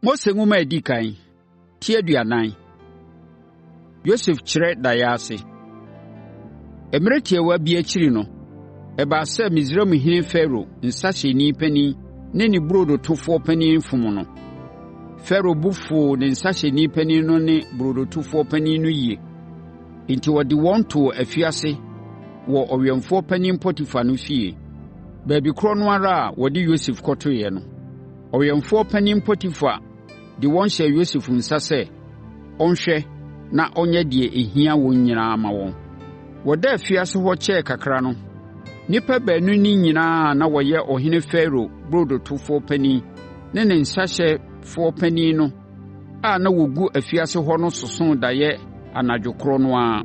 Mose nwoma edi kan tie duanan Yosef kyerɛ daeɛ ase. Mmerɛ tiawa bi akyiri no, ɛbaa sɛ Misraimhene Farao nsahyɛni panin ne ne burodotofoɔ panin fom no. Farao bu foo ne nsahyɛni panin no ne burodotofoɔ panin no yie. Enti wɔde wɔn too afiase wɔ ɔwɛmfoɔ panin Potifar no fie. Baabi korɔ no ara a wɔde Yosef kɔtoeɛ no. Ɔwɛmfoɔ panin Potifar de wɔn hyɛ Yosef nsa sɛ ɔnhwɛ na ɔnyɛ deɛ ehia wɔn nyinaa ma wɔn. Wɔda afiase hɔ kyɛɛ kakra no, nnipa baanu ni nyinaa na wɔyɛ ɔhene Farao burodotofoɔ panin ne ne nsahyɛfoɔ panin no a na wɔgu afiase hɔ no sosoo daeɛ anadwo korɔ no ara.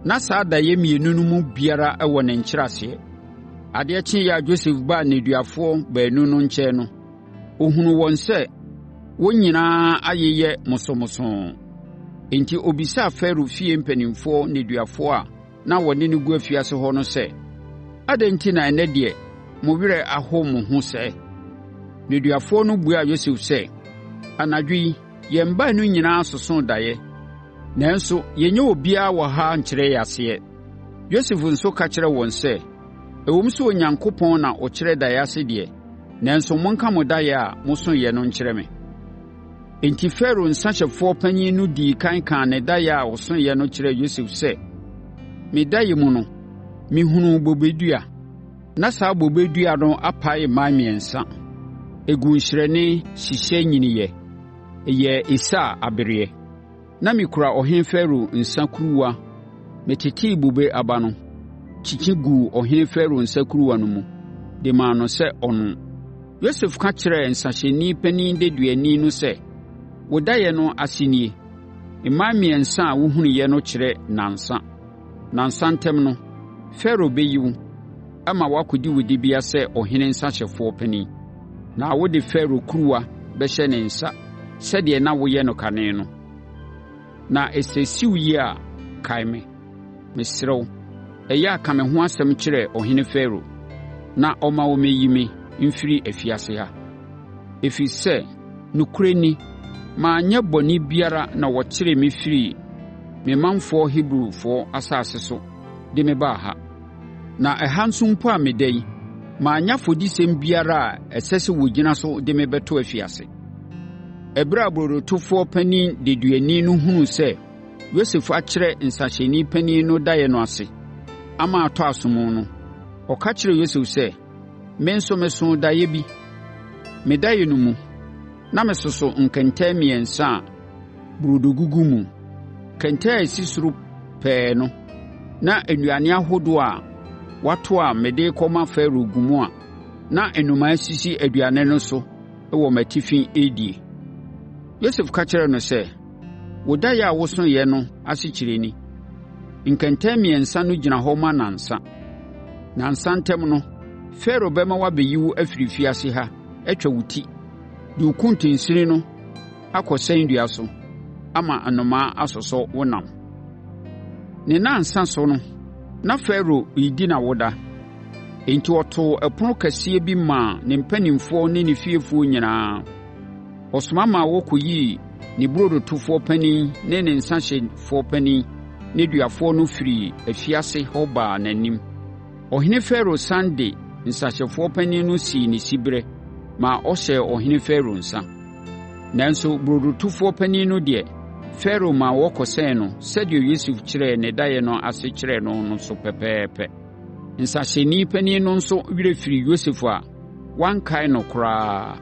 Na saa daeɛ mmienu no mu biara wɔ ne nkyerɛaseɛ. Adeɛ kyeeɛ a Josef baa nneduafoɔ baanu no nkyɛn no, ɔhunuu wɔn sɛ wɔn nyinaa ayeyɛ mosomosoo. Enti obisaa Farao fie mpanimfoɔ nneduafoɔ a na wɔne no gu afiase hɔ no sɛ, adɛn nti na ɛnɛ deɛ mo werɛ aho mo ho sɛ? Nneduafoɔ no buaa Yosef sɛ, anadwo yi yɛn baanu nyinaa sosoo daeɛ, nanso yɛnyɛ obiara wɔ ha nkyerɛ yɛ aseɛ. Yosef nso ka kyerɛ wɔn sɛ, ɛwom sɛ Onyankopɔn na ɔkyerɛ daeɛ ase deɛ, nanso monka mo daeɛ a mosoeɛ no nkyerɛ me. Enti Farao nsahyɛfoɔ panyin no dii kan kaa ne daeɛ a ɔsoeɛ no kyerɛ Yosef sɛ, me daeɛ mu no, mehunuu bobedua, na saa bobedua no apae mman mmiɛnsa. Egu nhyerɛne hyehyɛ nyiniyɛ, ɛyɛ Esa abereɛ. Na mekura ɔhene Farao nsa kuruwa, metetee bobe aba no, kyikyi guu ɔhene Farao nsa kuruwa no mu, de maa no sɛ ɔno. Yosef ka kyerɛɛ nsahyɛni panin deduani no sɛ, wo daeɛ no ase nie, mman mmiɛnsa a wohunuiɛ no kyerɛ nansa. Nansa ntɛm no, Farao bɛyi wo, ama wakɔdi wo dibea sɛ ɔhene nsahyɛfoɔ panin. Na wode Farao kuruwa bɛhyɛ ne nsa, sɛdeɛ na woyɛ no kane no. Na ɛsɛsiw yi a, kae me. Mesrɛ wo, ɛyɛ a ka me ho asɛm kyerɛ ɔhene Farao, na ɔma wo mɛyi me mfiri afiase ha. Ɛfiri sɛ, nokorɛ ni, maanyɛ bɔne biara na wɔkyeree me firi me manfoɔ Hebrifoɔ asase so de me baa ha. Na ɛha nso mpo a meda yi, maanyɛ afɔdisɛm biara a ɛsɛ sɛ wɔgyina so de me bɛto afiase. Ɛberɛ a burodotofoɔ panin deduani no hunuu sɛ Yosef akyerɛ nsahyɛni panin no daeɛ no ase, ama atɔ asomu no, ɔka kyerɛ Yosef sɛ, me nso mesoo daeɛ bi. Me daeɛ no mu, na mesoso nkɛntɛn mmiɛnsa a burodo gugu mu. Kɛntɛn a ɛsi soro pɛɛ no, na nnuane ahodoɔ a wato a mede kɔma Farao gu mu a na nnomaa sisi aduane no so wɔ m'atifi ɛredie. Yosef ka kyerɛ no sɛ, wo daeɛ a wosoeɛ no asekyerɛ ni. Nkɛntɛn mmiɛnsa no gyina hɔ ma nansa. Nansa ntɛm no, Farao bɛma wabɛyi wo afiri fiase ha, atwa wo ti, de wo kuntunsini no akɔsɛn dua so, ama anomaa asosɔ wo nam. Ne nansa so no, na Farao redi na woda. Enti ɔtoo ɛpono kɛseɛ bi maa ne mpanimfoɔ ne ne fiefoɔ nyinaa. Ɔsoma ma wɔkɔyii ne burodotofoɔ panin ne ne nsahyɛfoɔ panin ne duafoɔ no firi afiase hɔ baa n'anim. Ɔhene Farao san de nsahyɛfoɔ panin no sii ne siberɛ, ma ɔhyɛɛ ɔhene Farao nsa. Nanso burodotofoɔ panin no deɛ, Farao ma wɔkɔsɛn no sɛdeɛ Yosef kyerɛɛ ne daeɛ no ase kyerɛɛ no so pɛpɛɛpɛ. Nsahyɛni panin no nso werɛ firi Yosef a wankae no koraa.